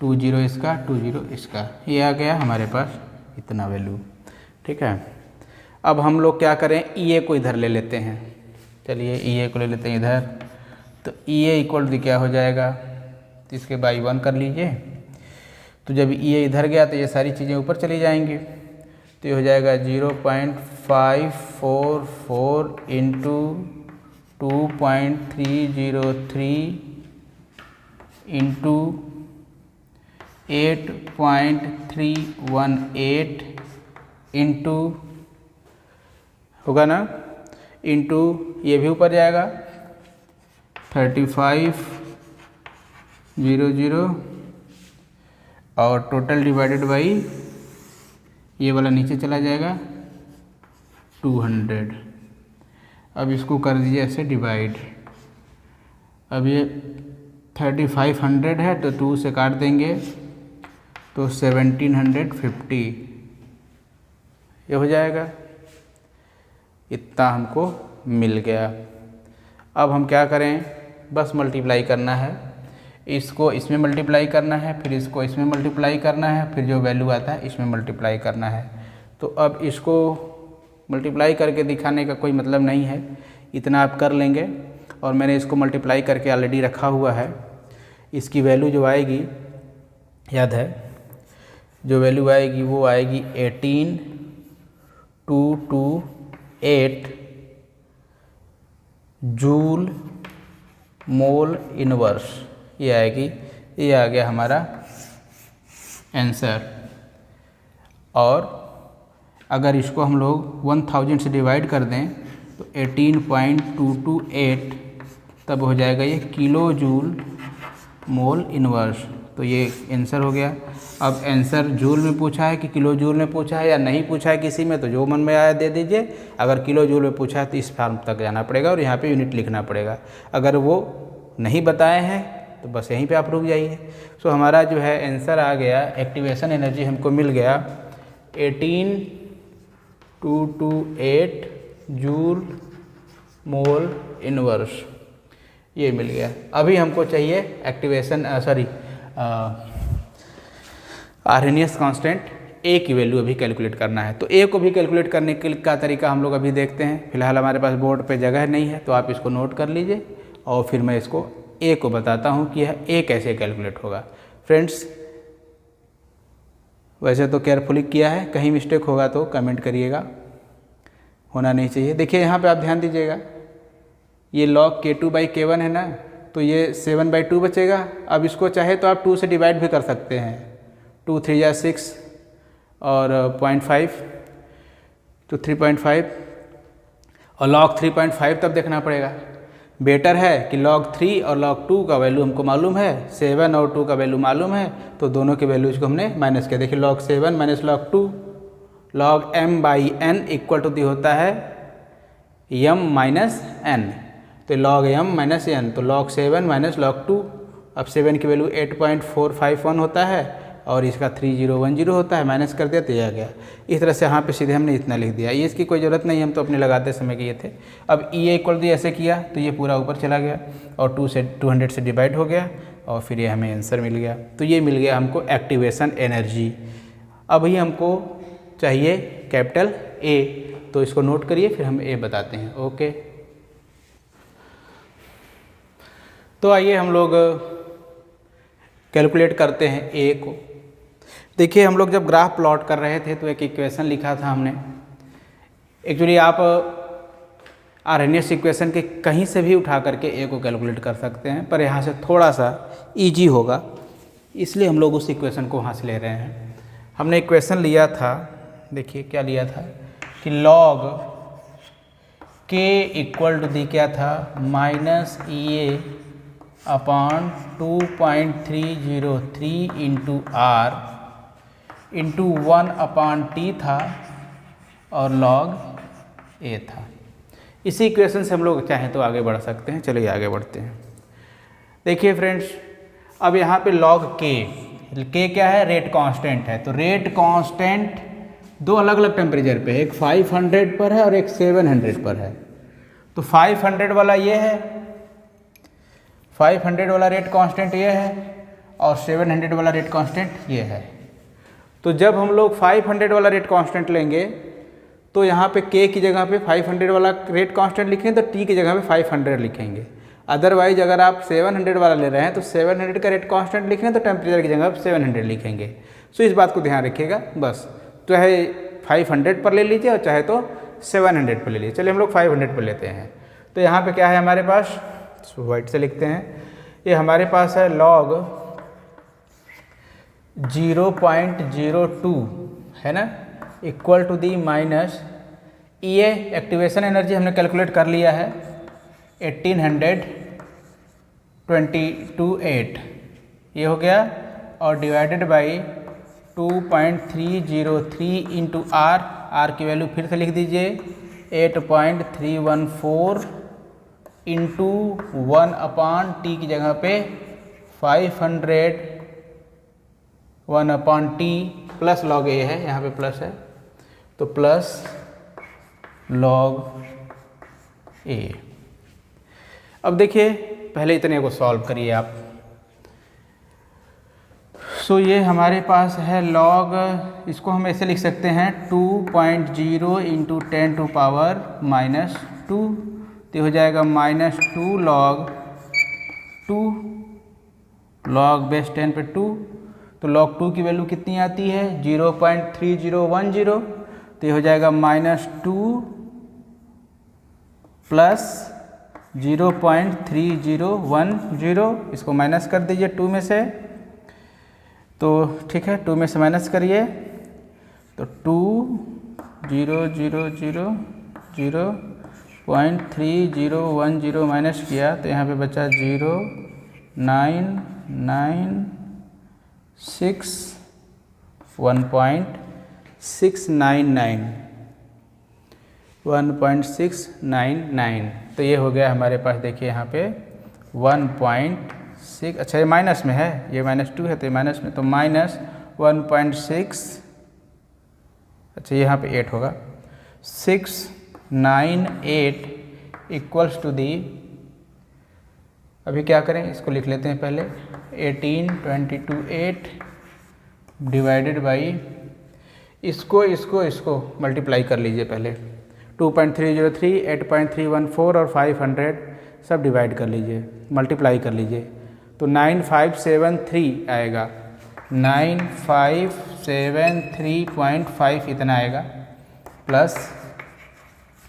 Speaker 1: 20 इसका 20 इसका, ये आ गया हमारे पास इतना वैल्यू, ठीक है। अब हम लोग क्या करें, EA को इधर ले लेते हैं। चलिए EA को ले लेते हैं इधर। तो EA इक्वल टू क्या हो जाएगा, तो इसके बाई 1 कर लीजिए। तो जब EA इधर गया तो ये सारी चीज़ें ऊपर चली जाएंगी। तो ये हो जाएगा 0.544 इंटू 2.303 इंटू 8.318 इंटू होगा ना, इंटू ये भी ऊपर जाएगा 3500 और टोटल डिवाइडेड बाई ये वाला नीचे चला जाएगा 200। अब इसको कर दीजिए ऐसे डिवाइड। अब ये 3500 है तो 2 से काट देंगे तो 1750 ये हो जाएगा। इतना हमको मिल गया। अब हम क्या करें, बस मल्टीप्लाई करना है, इसको इसमें मल्टीप्लाई करना है, फिर इसको इसमें मल्टीप्लाई करना है, फिर जो वैल्यू आता है इसमें मल्टीप्लाई करना है। तो अब इसको मल्टीप्लाई करके दिखाने का कोई मतलब नहीं है, इतना आप कर लेंगे। और मैंने इसको मल्टीप्लाई करके ऑलरेडी रखा हुआ है। इसकी वैल्यू जो आएगी, याद है, जो वैल्यू आएगी वो आएगी 18228 जूल मोल इनवर्स, ये आएगी। ये आ गया हमारा आंसर। और अगर इसको हम लोग 1000 से डिवाइड कर दें तो 18.228 तब हो जाएगा ये किलो जूल मोल इनवर्स। तो ये आंसर हो गया। अब आंसर जूल में पूछा है कि किलो जूल में पूछा है या नहीं पूछा है किसी में, तो जो मन में आया दे दीजिए। अगर किलो जूल में पूछा है तो इस फॉर्म तक जाना पड़ेगा और यहाँ पे यूनिट लिखना पड़ेगा। अगर वो नहीं बताए हैं तो बस यहीं पे आप रुक जाइए। सो हमारा जो है आंसर आ गया, एक्टिवेशन एनर्जी हमको मिल गया 18.228 जूल मोल इनवर्स, ये मिल गया। अभी हमको चाहिए एक्टिवेशन आर्हेनियस कांस्टेंट ए की वैल्यू अभी कैलकुलेट करना है। तो ए को भी कैलकुलेट करने का तरीका हम लोग अभी देखते हैं। फिलहाल हमारे पास बोर्ड पे जगह नहीं है तो आप इसको नोट कर लीजिए और फिर मैं इसको ए को बताता हूँ कि यह ए कैसे कैलकुलेट होगा। फ्रेंड्स वैसे तो केयरफुली किया है, कहीं मिस्टेक होगा तो कमेंट करिएगा, होना नहीं चाहिए। देखिए यहाँ पे आप ध्यान दीजिएगा, ये log K2/K1 है ना, तो ये 7/2 बचेगा। अब इसको चाहे तो आप 2 से डिवाइड भी कर सकते हैं, 2 3 या 6 और 0.5 तो 3.5 और log 3.5 तब देखना पड़ेगा। बेटर है कि log 3 और log 2 का वैल्यू हमको मालूम है, 7 और 2 का वैल्यू मालूम है, तो दोनों के वैल्यूज को हमने माइनस किया। देखिए log 7 minus log 2, log m/n equal to the होता है m माइनस n, तो log m माइनस n, तो log 7 माइनस log 2। अब 7 की वैल्यू 8.451 होता है और इसका 3010 होता है, माइनस कर दिया तो ये आ गया। इस तरह से यहाँ पे सीधे हमने इतना लिख दिया, ये इसकी कोई ज़रूरत नहीं, हम तो अपने लगाते समय किए थे। अब E इक्वल टू ऐसे किया तो ये पूरा ऊपर चला गया और 200 से डिवाइड हो गया और फिर ये हमें आंसर मिल गया। तो ये मिल गया हमको एक्टिवेशन एनर्जी। अभी हमको चाहिए कैपिटल A, तो इसको नोट करिए फिर हम A बताते हैं। ओके, तो आइए हम लोग कैलकुलेट करते हैं A को। देखिए हम लोग जब ग्राफ प्लॉट कर रहे थे तो एक इक्वेशन लिखा था हमने। एक्चुअली आप आर्हेनियस इक्वेशन के कहीं से भी उठा करके A को कैलकुलेट कर सकते हैं, पर यहाँ से थोड़ा सा ईजी होगा इसलिए हम लोग उस इक्वेशन को वहाँ से ले रहे हैं। हमने इक्वेशन लिया था, देखिए क्या लिया था कि log K equal to the क्या था -EA upon 2.303 into R into 1/T था और log A था। इसी इक्वेशन से हम लोग चाहें तो आगे बढ़ सकते हैं। चलिए आगे बढ़ते हैं। देखिए फ्रेंड्स, अब यहाँ पे log K क्या है, रेट कांस्टेंट है। तो रेट कांस्टेंट दो अलग अलग टेम्परेचर पे है, एक 500 पर है और एक 700 पर है। तो 500 वाला ये है, 500 वाला रेट कांस्टेंट ये है और 700 वाला रेट कांस्टेंट ये है। तो जब हम लोग 500 वाला रेट कांस्टेंट लेंगे तो यहाँ पे K की जगह पे 500 वाला रेट कांस्टेंट लिखेंगे तो T की जगह पे 500 लिखेंगे। अदरवाइज अगर आप 700 वाला ले रहे हैं तो 700 का रेट कांस्टेंट लिखेंगे तो टेम्परेचर की जगह पे 700 लिखेंगे। सो इस बात को ध्यान रखिएगा बस। चाहे 500 पर ले लीजिए और चाहे तो 700 पर ले लीजिए। चलिए हम लोग 500 पर लेते हैं। तो यहाँ पे क्या है हमारे पास, वाइट से लिखते हैं, ये हमारे पास है log 0.02 है ना, इक्वल टू दी माइनस ये एक्टिवेशन एनर्जी हमने कैलकुलेट कर लिया है 1828 ये हो गया और डिवाइडेड बाई 2.303 इंटू R की वैल्यू फिर से लिख दीजिए 8.314 इंटू 1/T की जगह पे 500 1/T प्लस log A है, यहाँ पे प्लस है तो प्लस log A। अब देखिए पहले इतने को सॉल्व करिए आप। सो ये हमारे पास है log, इसको हम ऐसे लिख सकते हैं 2.0 इंटू 10 टू पावर -2 तो हो जाएगा -2 log 2 log बेस 10 पे 2। तो log 2 की वैल्यू कितनी आती है 0.3010 तो ये हो जाएगा -2 प्लस 0.3010, इसको माइनस कर दीजिए 2 में से तो ठीक है, 2 में से माइनस करिए तो 2 0 0 0 0.3010 माइनस किया तो यहाँ पे बचा 0 9 9 6 1.699 तो ये हो गया हमारे पास। देखिए यहाँ पे 1.6, अच्छा ये माइनस में है, ये -2 है तो ये माइनस में, तो -1.6, अच्छा यहाँ पे 8 होगा, 698 इक्वल्स टू दी, अभी क्या करें इसको लिख लेते हैं पहले, 18 8 डिवाइडेड बाई, इसको मल्टीप्लाई कर लीजिए पहले, 2.303 8.314 और 500 सब डिवाइड कर लीजिए, मल्टीप्लाई कर लीजिए, तो 9573 आएगा, 9573.5 इतना आएगा, प्लस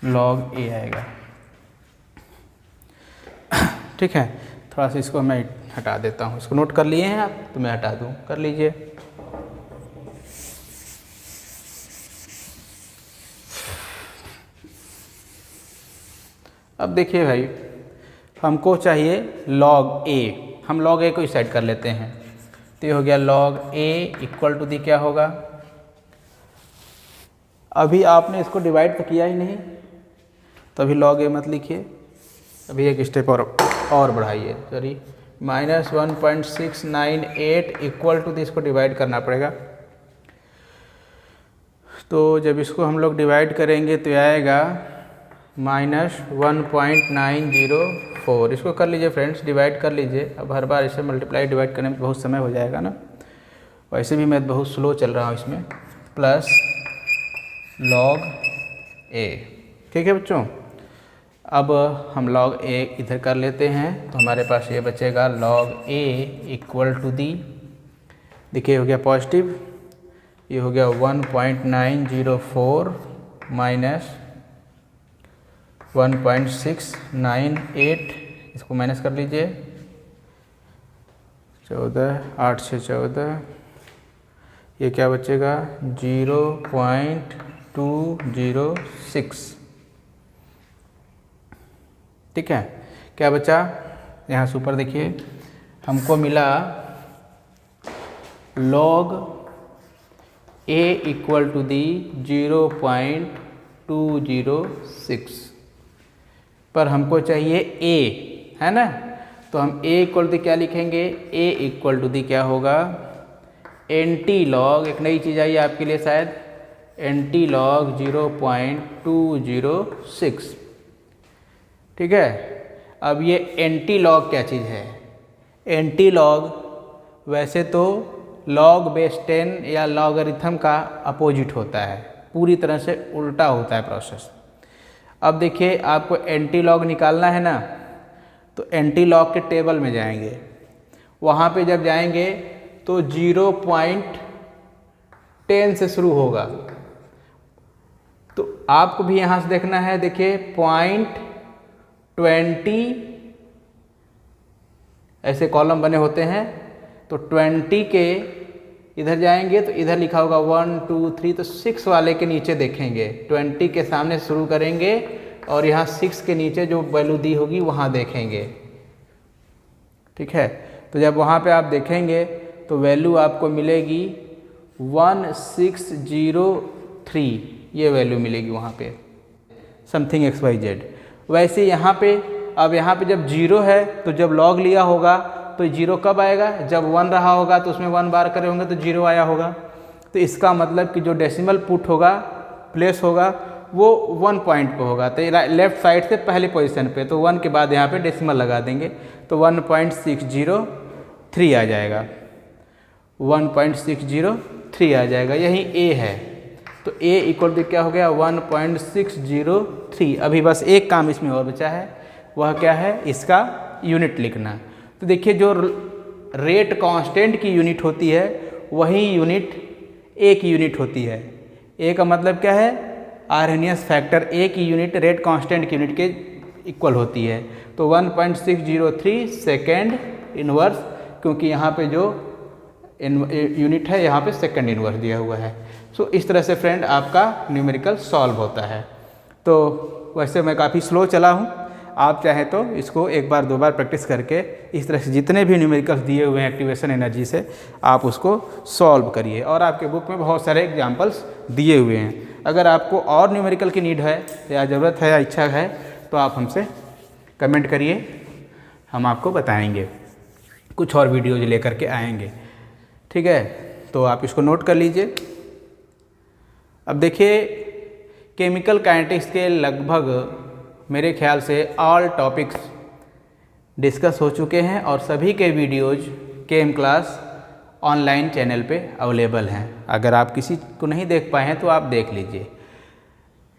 Speaker 1: log a आएगा। ठीक है, थोड़ा सा इसको मैं हटा देता हूँ, इसको नोट कर लिए हैं आप, तो मैं हटा दूँ, कर लीजिए। अब देखिए भाई, हमको चाहिए log a, हम log a को इस साइड कर लेते हैं, तो ये हो गया log a equal to the क्या होगा, अभी आपने इसको डिवाइड तो किया ही नहीं, तो अभी log a मत लिखिए, अभी एक स्टेप और बढ़ाइए, सॉरी, -1.698 इक्वल टू दी, इसको डिवाइड करना पड़ेगा, तो जब इसको हम लोग डिवाइड करेंगे तो आएगा -1.904, इसको कर लीजिए फ्रेंड्स, डिवाइड कर लीजिए। अब हर बार इसे मल्टीप्लाई डिवाइड करने में बहुत समय हो जाएगा ना, वैसे भी मैं बहुत स्लो चल रहा हूँ इसमें, प्लस log a। ठीक है बच्चों, अब हम log a इधर कर लेते हैं, तो हमारे पास ये बचेगा log a equal to the, देखिए हो गया पॉजिटिव, ये हो गया 1.904 माइनस 1.698, इसको माइनस कर लीजिए, 14 8 से 14, ये क्या बचेगा 0.206। ठीक है, क्या बचा यहाँ से ऊपर देखिए, हमको मिला log a equal to the 0.206, पर हमको चाहिए a, है ना, तो हम a इक्वल टू क्या लिखेंगे, a इक्वल टू दी क्या होगा, एंटी लॉग, एक नई चीज़ आई है आपके लिए शायद, एंटी लॉग 0.206। ठीक है, अब ये एंटी लॉग क्या चीज़ है, एंटी लॉग वैसे तो log बेस 10 या लॉगरिथम का अपोजिट होता है, पूरी तरह से उल्टा होता है प्रोसेस। अब देखिए आपको एंटी लॉग निकालना है ना, तो एंटी लॉग के टेबल में जाएंगे, वहाँ पे जब जाएंगे तो 0.10 से शुरू होगा, तो आपको भी यहाँ से देखना है, देखिए 0.20 ऐसे कॉलम बने होते हैं, तो 20 के इधर जाएंगे तो इधर लिखा होगा 1 2 3, तो 6 वाले के नीचे देखेंगे, 20 के सामने शुरू करेंगे और यहाँ 6 के नीचे जो वैल्यू दी होगी वहाँ देखेंगे। ठीक है, तो जब वहाँ पे आप देखेंगे तो वैल्यू आपको मिलेगी 1603, ये वैल्यू मिलेगी वहाँ पे, समथिंग XYZ। वैसे यहाँ पे, अब यहाँ पे जब 0 है तो जब लॉग लिया होगा तो 0 कब आएगा, जब 1 रहा होगा तो उसमें 1 बार करे होंगे तो 0 आया होगा, तो इसका मतलब कि जो डेसिमल पुट होगा, प्लेस होगा, वो 1 पॉइंट पे होगा, तो लेफ्ट साइड से पहले पोजीशन पे, तो 1 के बाद यहाँ पे डेसिमल लगा देंगे, तो 1.603 आ जाएगा, 1.603 आ जाएगा, यही A है, तो A इक्वल टू क्या हो गया 1.603। अभी बस एक काम इसमें और बचा है, वह क्या है, इसका यूनिट लिखना। तो देखिए जो रेट कांस्टेंट की यूनिट होती है वही यूनिट A की यूनिट होती है। A का मतलब क्या है, आर्हेनियस फैक्टर A की यूनिट रेट कांस्टेंट की यूनिट के इक्वल होती है, तो 1.603 सेकेंड इनवर्स, क्योंकि यहाँ पे जो यूनिट है, यहाँ पे सेकंड इनवर्स दिया हुआ है। सो इस तरह से फ्रेंड आपका न्यूमेरिकल सॉल्व होता है। तो वैसे मैं काफ़ी स्लो चला हूँ, आप चाहें तो इसको एक बार दो बार प्रैक्टिस करके इस तरह से जितने भी न्यूमेरिकल्स दिए हुए हैं एक्टिवेशन एनर्जी से आप उसको सॉल्व करिए। और आपके बुक में बहुत सारे एग्जाम्पल्स दिए हुए हैं। अगर आपको और न्यूमेरिकल की नीड है या ज़रूरत है या इच्छा है तो आप हमसे कमेंट करिए, हम आपको बताएंगे, कुछ और वीडियोज लेकर के आएंगे। ठीक है, तो आप इसको नोट कर लीजिए। अब देखिए, केमिकल काइनेटिक्स के लगभग मेरे ख्याल से ऑल टॉपिक्स डिस्कस हो चुके हैं और सभी के वीडियोज केम क्लास ऑनलाइन चैनल पे अवेलेबल हैं। अगर आप किसी को नहीं देख पाए हैं तो आप देख लीजिए।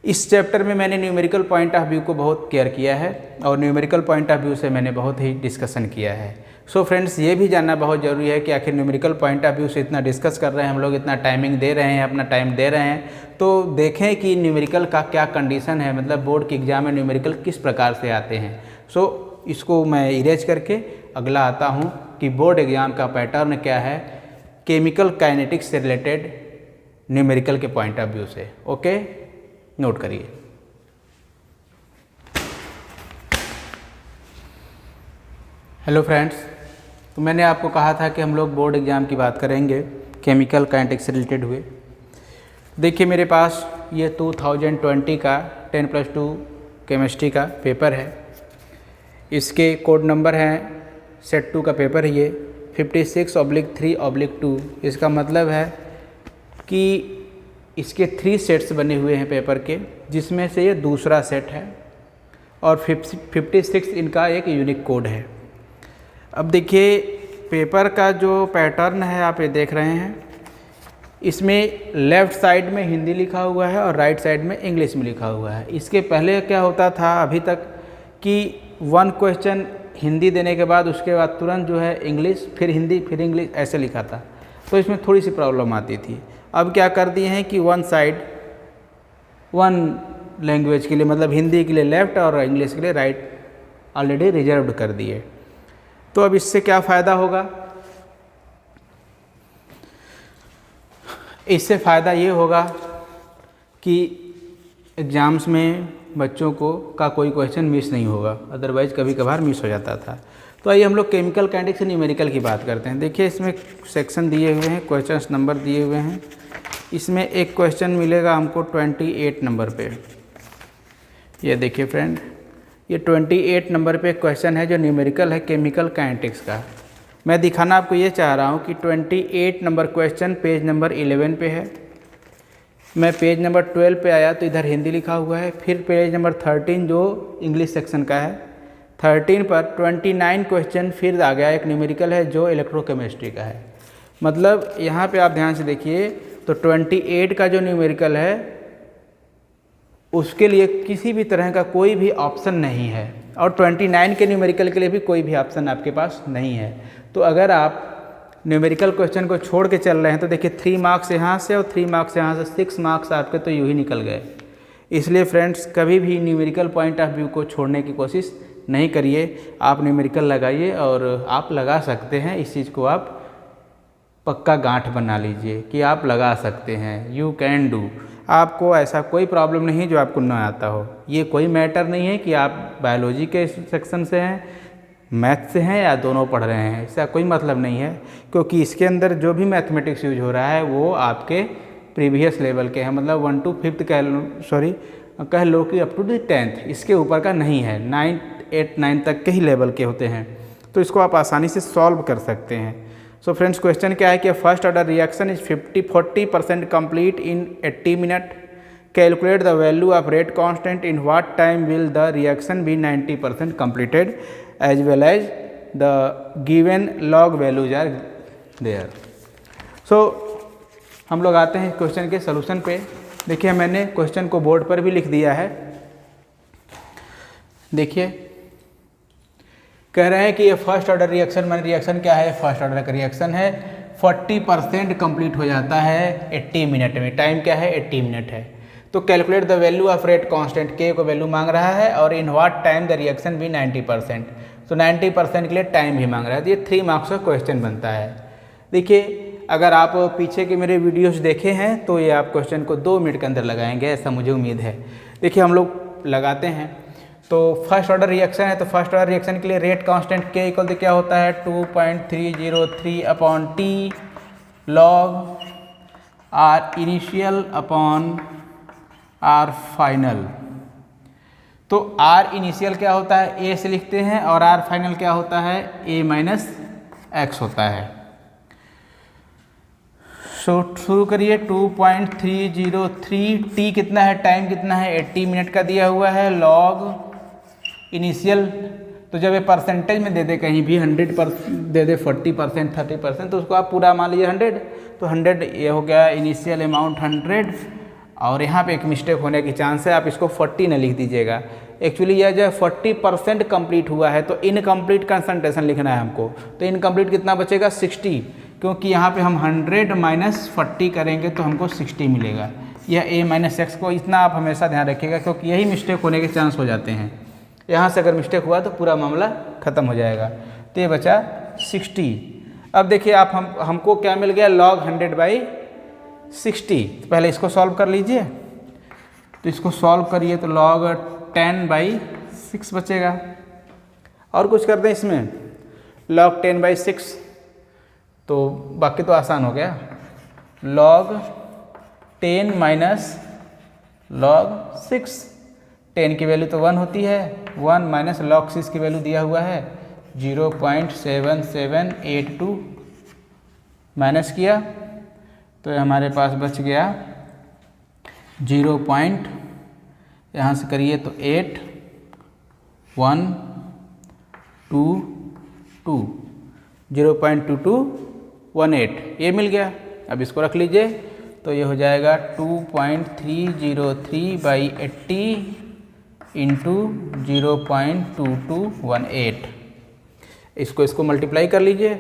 Speaker 1: इस चैप्टर में मैंने न्यूमेरिकल पॉइंट ऑफ व्यू को बहुत केयर किया है और न्यूमेरिकल पॉइंट ऑफ व्यू से मैंने बहुत ही डिस्कशन किया है। सो फ्रेंड्स, ये भी जानना बहुत ज़रूरी है कि आखिर न्यूमेरिकल पॉइंट ऑफ व्यू से इतना डिस्कस कर रहे हैं हम लोग, इतना टाइमिंग दे रहे हैं, अपना टाइम दे रहे हैं, तो देखें कि न्यूमेरिकल का क्या कंडीशन है, मतलब बोर्ड के एग्जाम में न्यूमेरिकल किस प्रकार से आते हैं। सो इसको मैं इरेज करके अगला आता हूँ कि बोर्ड एग्जाम का पैटर्न क्या है केमिकल काइनेटिक्स से रिलेटेड न्यूमेरिकल के पॉइंट ऑफ व्यू से। ओके, नोट करिए। हेलो फ्रेंड्स, तो मैंने आपको कहा था कि हम लोग बोर्ड एग्ज़ाम की बात करेंगे केमिकल काइनेटिक्स से रिलेटेड हुए। देखिए, मेरे पास ये 2020 का 10+2 केमिस्ट्री का पेपर है। इसके कोड नंबर हैं, सेट 2 का पेपर है ये 56/3/2। इसका मतलब है कि इसके 3 सेट्स बने हुए हैं पेपर के, जिसमें से ये दूसरा सेट है और 56 इनका एक यूनिक कोड है। अब देखिए, पेपर का जो पैटर्न है आप ये देख रहे हैं, इसमें लेफ़्ट साइड में हिंदी लिखा हुआ है और राइट साइड में इंग्लिश में लिखा हुआ है। इसके पहले क्या होता था अभी तक कि 1 क्वेश्चन हिंदी देने के बाद उसके बाद तुरंत जो है इंग्लिश, फिर हिंदी, फिर इंग्लिश, ऐसे लिखा था, तो इसमें थोड़ी सी प्रॉब्लम आती थी। अब क्या कर दिए हैं कि 1 साइड 1 लैंग्वेज के लिए, मतलब हिंदी के लिए लेफ़्ट और इंग्लिश के लिए राइट ऑलरेडी रिजर्व्ड कर दिए। तो अब इससे क्या फ़ायदा होगा? इससे फ़ायदा ये होगा कि एग्ज़ाम्स में बच्चों को का कोई क्वेश्चन मिस नहीं होगा, अदरवाइज़ कभी कभार मिस हो जाता था। तो आइए हम लोग केमिकल काइनेटिक्स से न्यूमेरिकल की बात करते हैं। देखिए, इसमें सेक्शन दिए हुए हैं, क्वेश्चंस नंबर दिए हुए हैं। इसमें एक क्वेश्चन मिलेगा हमको 28 नंबर पे। ये देखिए फ्रेंड, ये 28 नंबर पे क्वेश्चन है जो न्यूमेरिकल है केमिकल काइनेटिक्स का। मैं दिखाना आपको ये चाह रहा हूँ कि 28 नंबर क्वेश्चन पेज नंबर 11 पे है। मैं पेज नंबर 12 पे आया तो इधर हिंदी लिखा हुआ है, फिर पेज नंबर 13 जो इंग्लिश सेक्शन का है, 13 पर 29 क्वेश्चन फिर आ गया एक न्यूमेरिकल है जो इलेक्ट्रोकेमिस्ट्री का है। मतलब यहाँ पे आप ध्यान से देखिए तो 28 का जो न्यूमेरिकल है उसके लिए किसी भी तरह का कोई भी ऑप्शन नहीं है और 29 के न्यूमेरिकल के लिए भी कोई भी ऑप्शन आपके पास नहीं है। तो अगर आप न्यूमेरिकल क्वेश्चन को छोड़ के चल रहे हैं तो देखिए 3 मार्क्स यहाँ से और 3 मार्क्स यहाँ से, 6 मार्क्स आपके तो यूँ ही निकल गए। इसलिए फ्रेंड्स, कभी भी न्यूमेरिकल पॉइंट ऑफ व्यू को छोड़ने की कोशिश नहीं करिए। आप न्यूमेरिकल लगाइए और आप लगा सकते हैं। इस चीज़ को आप पक्का गांठ बना लीजिए कि आप लगा सकते हैं, यू कैन डू। आपको ऐसा कोई प्रॉब्लम नहीं जो आपको ना आता हो। ये कोई मैटर नहीं है कि आप बायोलॉजी के सेक्शन से हैं, मैथ से हैं या दोनों पढ़ रहे हैं, इसका कोई मतलब नहीं है, क्योंकि इसके अंदर जो भी मैथमेटिक्स यूज हो रहा है वो आपके प्रीवियस लेवल के हैं, मतलब 1 to 5th कह लो कि अप टू 10th, इसके ऊपर का नहीं है। 9th 8th 9th तक के ही लेवल के होते हैं, तो इसको आप आसानी से सॉल्व कर सकते हैं। सो फ्रेंड्स, क्वेश्चन क्या है कि first order reaction is 40% complete in 80 minute. Calculate the value of rate constant in what time will the reaction be 90% completed as well as the given log values are there. So हम लोग आते हैं question के solution पे। देखिए, मैंने question को board पर भी लिख दिया है। देखिए, कह रहे हैं कि ये फर्स्ट ऑर्डर रिएक्शन, मैंने रिएक्शन क्या है, फर्स्ट ऑर्डर का रिएक्शन है, 40% कंप्लीट हो जाता है 80 मिनट में। टाइम क्या है, 80 मिनट है। तो calculate the value of rate constant, के को वैल्यू मांग रहा है और इन व्हाट टाइम द रिएक्शन भी 90%, तो 90% के लिए टाइम भी मांग रहा है। तो ये 3 मार्क्स का क्वेश्चन बनता है। देखिए, अगर आप पीछे के मेरे वीडियोस देखे हैं तो ये आप क्वेश्चन को 2 मिनट के अंदर लगाएंगे, ऐसा मुझे उम्मीद है। देखिए हम लोग लगाते हैं। तो फर्स्ट ऑर्डर रिएक्शन है, तो फर्स्ट ऑर्डर रिएक्शन के लिए rate constant K equal to क्या होता है 2.303 upon T log R initial upon R final. तो R इनिशियल क्या होता है A से लिखते हैं और R फाइनल क्या होता है A माइनस एक्स होता है। शुरू करिए 2.303 T कितना है, टाइम कितना है 80 मिनट का दिया हुआ है, लॉग इनिशियल। तो जब ये परसेंटेज में दे दे कहीं भी 100% दे दे 40% 30%, तो उसको आप पूरा मान लीजिए 100, तो 100 ये हो गया इनिशियल अमाउंट 100। और यहाँ पे एक मिस्टेक होने की चांस है, आप इसको 40 न लिख दीजिएगा। एक्चुअली यह जो 40% कंप्लीट हुआ है तो इनकम्प्लीट कंसंट्रेशन लिखना है हमको। तो इनकम्प्लीट कितना बचेगा 60, क्योंकि यहाँ पे हम 100 माइनस 40 करेंगे तो हमको 60 मिलेगा। यह A माइनस एक्स को इतना आप हमेशा ध्यान रखिएगा, क्योंकि यही मिस्टेक होने के चांस हो जाते हैं। यहाँ से अगर मिस्टेक हुआ तो पूरा मामला ख़त्म हो जाएगा। तो ये बचा 60। अब देखिए आप हमको क्या मिल गया लॉग 100/60। तो पहले इसको सॉल्व कर लीजिए। तो इसको सॉल्व करिए तो लॉग 10/6 बचेगा। और कुछ कर दें इसमें लॉग 10/6, तो बाकी तो आसान हो गया। लॉग 10 माइनस लॉग 6, 10 की वैल्यू तो 1 होती है, 1 माइनस लॉग 6 की वैल्यू दिया हुआ है 0.7782, माइनस किया तो हमारे पास बच गया 0. यहाँ से करिए तो 8.122 0.2218 ये मिल गया। अब इसको रख लीजिए तो ये हो जाएगा 2.303/80 इंटू 0.2218। इसको मल्टीप्लाई कर लीजिए।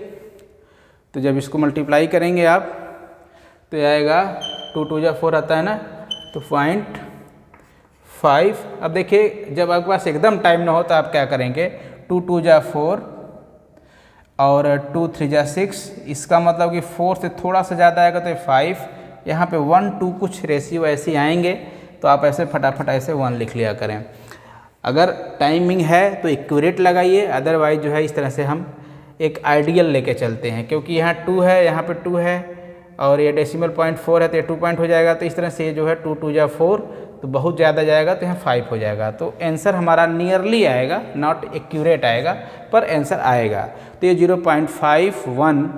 Speaker 1: तो जब इसको मल्टीप्लाई करेंगे आप तो ये आएगा 2 2 जा 4 आता है ना, तो 0.5। अब देखिए जब आपके पास एकदम टाइम ना हो तो आप क्या करेंगे 2 2 जा 4 और 2 3 जा 6, इसका मतलब कि 4 से थोड़ा सा ज़्यादा आएगा तो 5। यहाँ पे 1 2 कुछ रेशियो ऐसे आएंगे तो आप ऐसे फटाफट ऐसे 1 लिख लिया करें। अगर टाइमिंग है तो एक्यूरेट लगाइए, अदरवाइज जो है इस तरह से हम एक आइडियल लेके चलते हैं, क्योंकि यहाँ 2 है, यहाँ पे 2 है और ये डेसिमल पॉइंट 4 है तो ये 2 पॉइंट हो जाएगा। तो इस तरह से जो है 2 2 जा 4 तो बहुत ज़्यादा जाएगा तो यहाँ 5 हो जाएगा। तो आंसर हमारा नियरली आएगा, नॉट एक्यूरेट आएगा पर आंसर आएगा। तो ये 0.51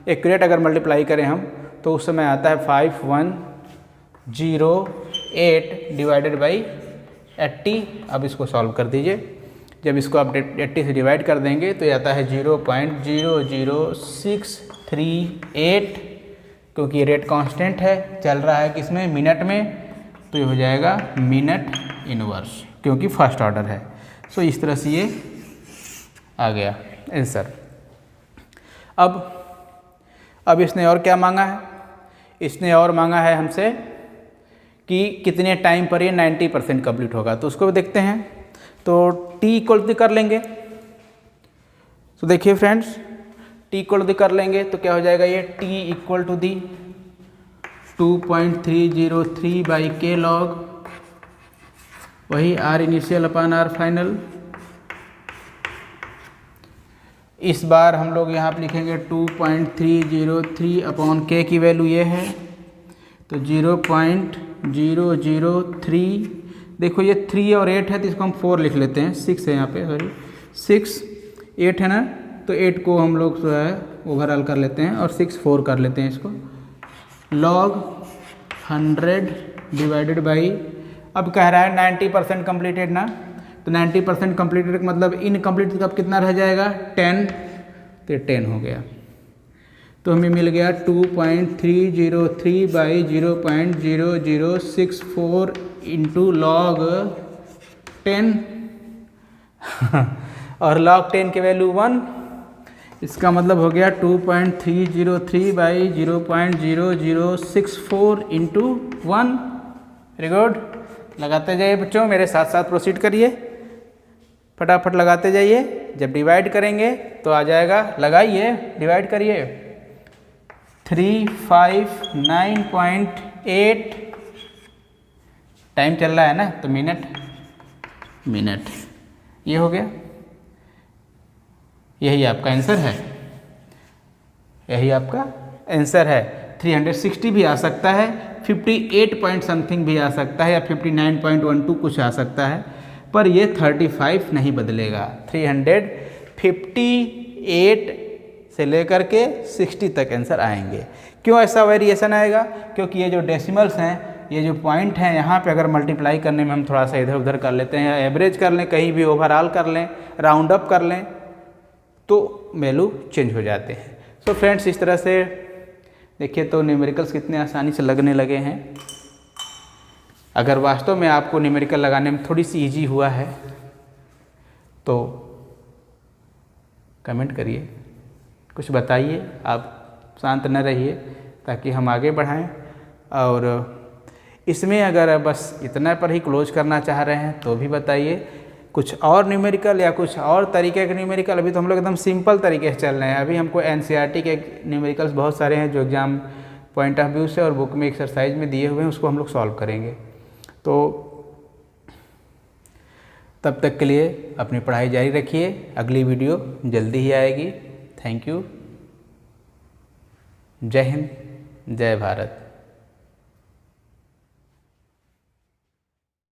Speaker 1: एक्यूरेट अगर मल्टीप्लाई करें हम तो उस समय आता है 5108 डिवाइडेड बाई 80। अब इसको सॉल्व कर दीजिए। जब इसको आप 80 से डिवाइड कर देंगे तो ये आता है 0.00638, क्योंकि ये रेट कांस्टेंट है, चल रहा है किसमें मिनट में, तो ये हो जाएगा मिनट इनवर्स, क्योंकि फर्स्ट ऑर्डर है। सो इस तरह से ये आ गया आंसर। अब इसने और क्या मांगा है, इसने और मांगा है हमसे कि कितने टाइम पर ये 90% कंप्लीट होगा। तो उसको भी देखते हैं। तो t इक्वल कर लेंगे। तो देखिए फ्रेंड्स t इक्वल कर लेंगे तो क्या हो जाएगा, ये t equal to the 2.303/k log वही r initial upon r final. इस बार हम लोग यहाँ पे लिखेंगे 2.303 अपॉन k की वैल्यू ये है तो 0.003। देखो ये 3 और 8 है तो इसको हम 4 लिख लेते हैं, 6 है यहाँ पे, सॉरी 6 8 है ना, तो 8 को हम लोग जो है ओवरऑल कर लेते हैं और 6 4 कर लेते हैं इसको। लॉग 100 डिवाइडेड बाई, अब कह रहा है 90% कम्प्लीटेड ना, तो 90% कम्प्लीटेड मतलब इनकम्प्लीट कब कितना रह जाएगा 10, तो 10 हो गया। तो हमें मिल गया 2.303/0.0064 इंटू लॉग 10 और लॉग 10 की वैल्यू 1, इसका मतलब हो गया 2.303/0.0064 इंटू 1। वेरी गुड, लगाते जाइए बच्चों, मेरे साथ साथ प्रोसीड करिए, फटाफट लगाते जाइए। जब डिवाइड करेंगे तो आ जाएगा, लगाइए डिवाइड करिए 359.8 टाइम चल रहा है ना, तो मिनट ये हो गया। यही आपका आंसर है, यही आपका आंसर है। 360 भी आ सकता है, 58 पॉइंट समथिंग भी आ सकता है, या 59.12 कुछ आ सकता है, पर ये 35 नहीं बदलेगा। 358 से लेकर के 60 तक आंसर आएंगे। क्यों ऐसा वेरिएशन आएगा? क्योंकि ये जो डेसिमल्स हैं, ये जो पॉइंट हैं, यहाँ पे अगर मल्टीप्लाई करने में हम थोड़ा सा इधर उधर कर लेते हैं, या एवरेज कर लें, कहीं भी ओवरऑल कर लें, राउंड अप कर लें, तो वैल्यू चेंज हो जाते हैं। सो फ्रेंड्स, इस तरह से देखिए तो न्यूमेरिकल्स कितने आसानी से लगने लगे हैं। अगर वास्तव में आपको न्यूमेरिकल लगाने में थोड़ी सी इजी हुआ है तो कमेंट करिए, कुछ बताइए, आप शांत न रहिए ताकि हम आगे बढ़ाएं। और इसमें अगर बस इतना पर ही क्लोज करना चाह रहे हैं तो भी बताइए, कुछ और न्यूमेरिकल या कुछ और तरीके के न्यूमेरिकल। अभी तो हम लोग एकदम सिंपल तरीके से चल रहे हैं। अभी हमको एनसीईआरटी के न्यूमेरिकल्स बहुत सारे हैं जो एग्जाम पॉइंट ऑफ व्यू से और बुक में एक्सरसाइज में दिए हुए हैं, उसको हम लोग सॉल्व करेंगे। तो तब तक के लिए अपनी पढ़ाई जारी रखिए, अगली वीडियो जल्दी ही आएगी। Thank you. जय हिंद, जय भारत।